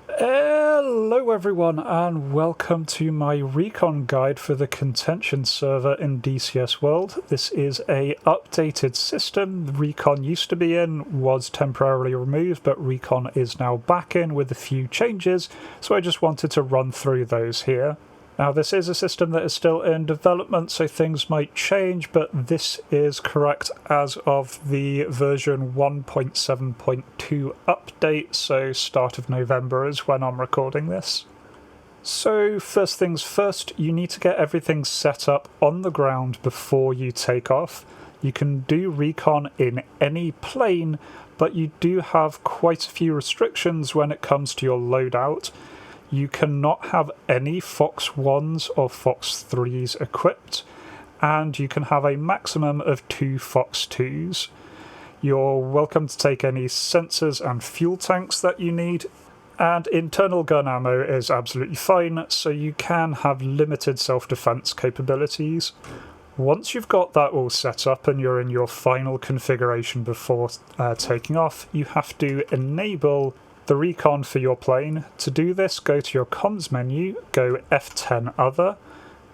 Hello everyone and welcome to my Recon guide for the Contention server in DCS World. This is a updated system. Recon used to be in, was temporarily removed, but Recon is now back in with a few changes, so I just wanted to run through those here. Now this is a system that is still in development, so things might change, but this is correct as of the version 1.7.2 update, so start of November is when I'm recording this. So first things first, you need to get everything set up on the ground before you take off. You can do recon in any plane, but you do have quite a few restrictions when it comes to your loadout. You cannot have any Fox 1s or Fox 3s equipped, and you can have a maximum of 2 Fox 2s. You're welcome to take any sensors and fuel tanks that you need, and internal gun ammo is absolutely fine, so you can have limited self-defense capabilities. Once you've got that all set up and you're in your final configuration before taking off, you have to enable the recon for your plane. To do this, go to your comms menu, go F10 Other,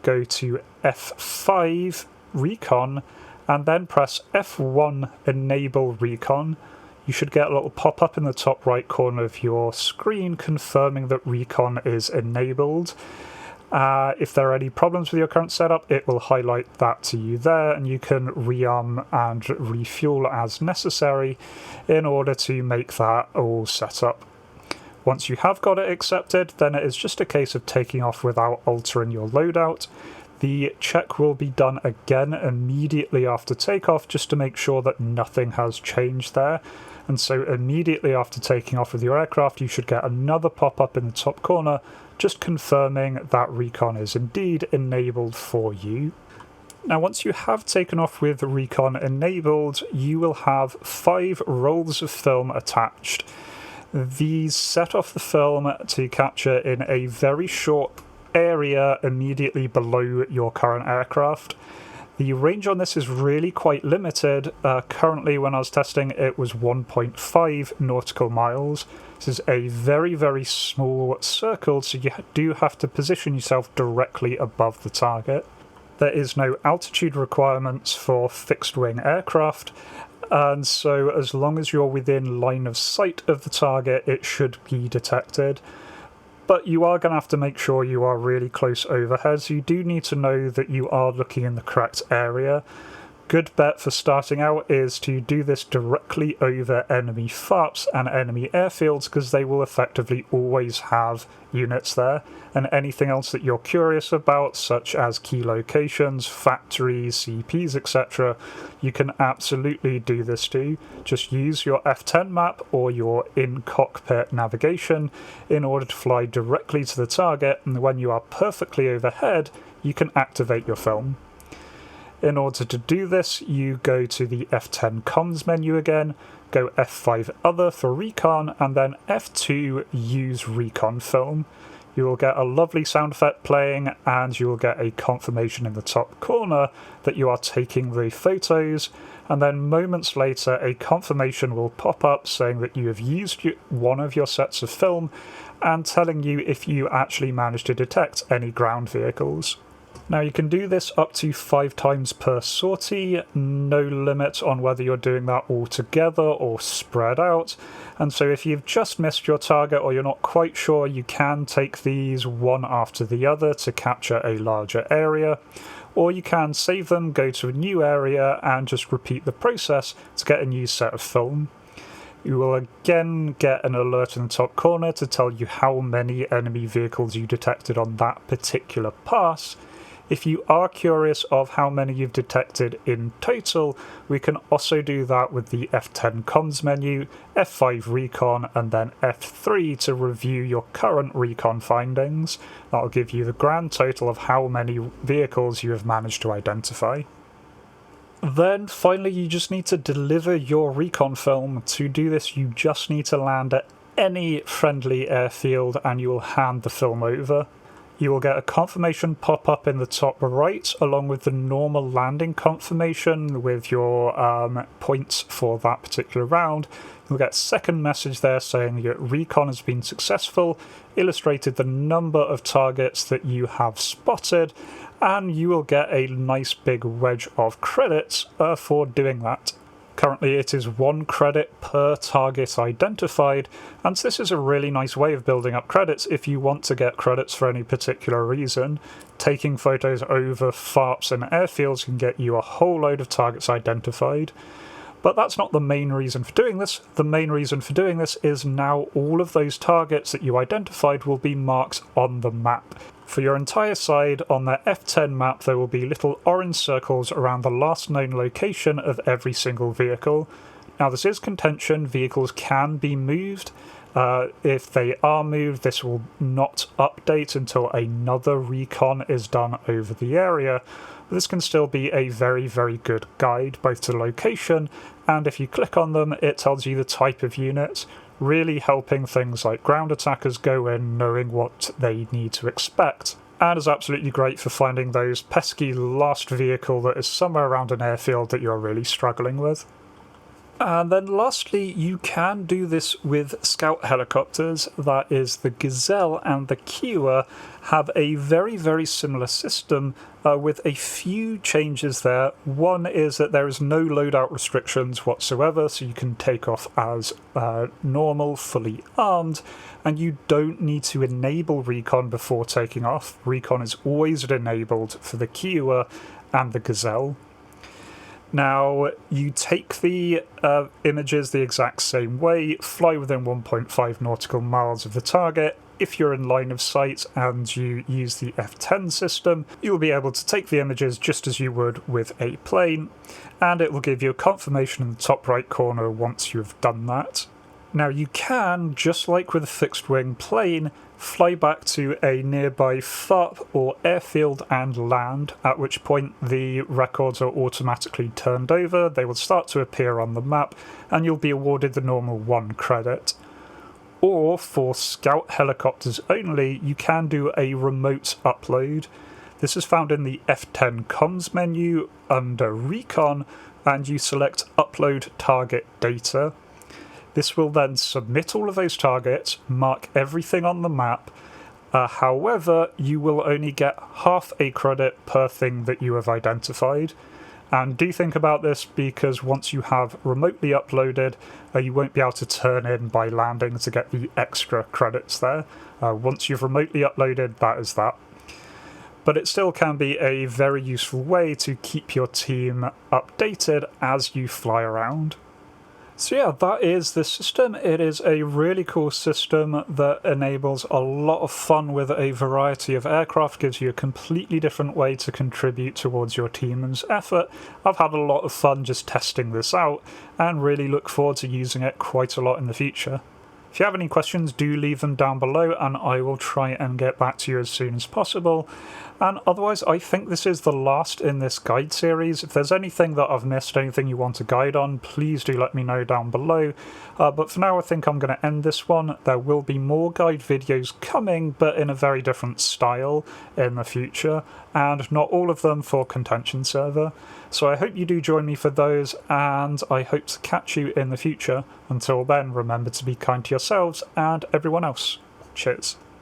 go to F5 Recon, and then press F1 Enable Recon. You should get a little pop-up in the top right corner of your screen confirming that recon is enabled. If there are any problems with your current setup, it will highlight that to you there, and you can rearm and refuel as necessary in order to make that all set up. Once you have got it accepted, then it is just a case of taking off without altering your loadout. The check will be done again immediately after takeoff, just to make sure that nothing has changed there. And so immediately after taking off with your aircraft, you should get another pop-up in the top corner just confirming that recon is indeed enabled for you. Now once you have taken off with recon enabled, you will have 5 rolls of film attached. These set off the film to capture in a very short area immediately below your current aircraft. The range on this is really quite limited. Currently, when I was testing, it was 1.5 nautical miles. This is a very, very small circle, so you do have to position yourself directly above the target. There is no altitude requirements for fixed-wing aircraft, and so as long as you're within line of sight of the target, it should be detected. But you are going to have to make sure you are really close overhead, so you do need to know that you are looking in the correct area. Good bet for starting out is to do this directly over enemy FARPs and enemy airfields, because they will effectively always have units there. And anything else that you're curious about, such as key locations, factories, CPs, etc., you can absolutely do this too. Just use your F10 map or your in-cockpit navigation in order to fly directly to the target, and when you are perfectly overhead, you can activate your film. In order to do this, you go to the F10 comms menu again, go F5 Other for recon, and then F2 Use Recon Film. You will get a lovely sound effect playing, and you will get a confirmation in the top corner that you are taking the photos, and then moments later a confirmation will pop up saying that you have used one of your sets of film and telling you if you actually managed to detect any ground vehicles. Now you can do this up to 5 times per sortie, no limit on whether you're doing that all together or spread out, and so if you've just missed your target or you're not quite sure, you can take these one after the other to capture a larger area, or you can save them, go to a new area and just repeat the process to get a new set of film. You will again get an alert in the top corner to tell you how many enemy vehicles you detected on that particular pass. If you are curious of how many you've detected in total, we can also do that with the F10 comms menu, F5 recon, and then F3 to review your current recon findings. That'll give you the grand total of how many vehicles you have managed to identify. Then finally, you just need to deliver your recon film. To do this, you just need to land at any friendly airfield and you will hand the film over. You will get a confirmation pop-up in the top right, along with the normal landing confirmation with your points for that particular round. You'll get a second message there saying your recon has been successful, illustrated the number of targets that you have spotted, and you will get a nice big wedge of credits for doing that. Currently it is 1 credit per target identified, and this is a really nice way of building up credits if you want to get credits for any particular reason. Taking photos over FARPs and airfields can get you a whole load of targets identified. But that's not the main reason for doing this. The main reason for doing this is now all of those targets that you identified will be marked on the map. For your entire side, on the F10 map there will be little orange circles around the last known location of every single vehicle. Now this is contention, vehicles can be moved. If they are moved, this will not update until another recon is done over the area. This can still be a very, very good guide, both to location, and if you click on them, it tells you the type of unit, really helping things like ground attackers go in knowing what they need to expect. And is absolutely great for finding those pesky last vehicle that is somewhere around an airfield that you're really struggling with. And then lastly, you can do this with scout helicopters. That is, the Gazelle and the Kiowa have a very, very similar system with a few changes there. One is that there is no loadout restrictions whatsoever, so you can take off as normal, fully armed, and you don't need to enable recon before taking off. Recon is always enabled for the Kiowa and the Gazelle. Now, you take the images the exact same way, fly within 1.5 nautical miles of the target. If you're in line of sight and you use the F10 system, you'll be able to take the images just as you would with a plane, and it will give you a confirmation in the top right corner once you've done that. Now you can, just like with a fixed-wing plane, fly back to a nearby FARP or airfield and land, at which point the records are automatically turned over, they will start to appear on the map, and you'll be awarded the normal 1 credit. Or, for scout helicopters only, you can do a remote upload. This is found in the F10 comms menu under Recon, and you select Upload Target Data. This will then submit all of those targets, mark everything on the map. However, you will only get half a credit per thing that you have identified. And do think about this, because once you have remotely uploaded, you won't be able to turn in by landing to get the extra credits there. Once you've remotely uploaded, that is that. But it still can be a very useful way to keep your team updated as you fly around. So yeah, that is the system. It is a really cool system that enables a lot of fun with a variety of aircraft, gives you a completely different way to contribute towards your team's effort. I've had a lot of fun just testing this out, and really look forward to using it quite a lot in the future. If you have any questions, do leave them down below, and I will try and get back to you as soon as possible. And otherwise, I think this is the last in this guide series. If there's anything that I've missed, anything you want to guide on, please do let me know down below. But for now, I think I'm going to end this one. There will be more guide videos coming, but in a very different style in the future, and not all of them for Contention server. So I hope you do join me for those, and I hope to catch you in the future. Until then, remember to be kind to yourselves and everyone else. Cheers.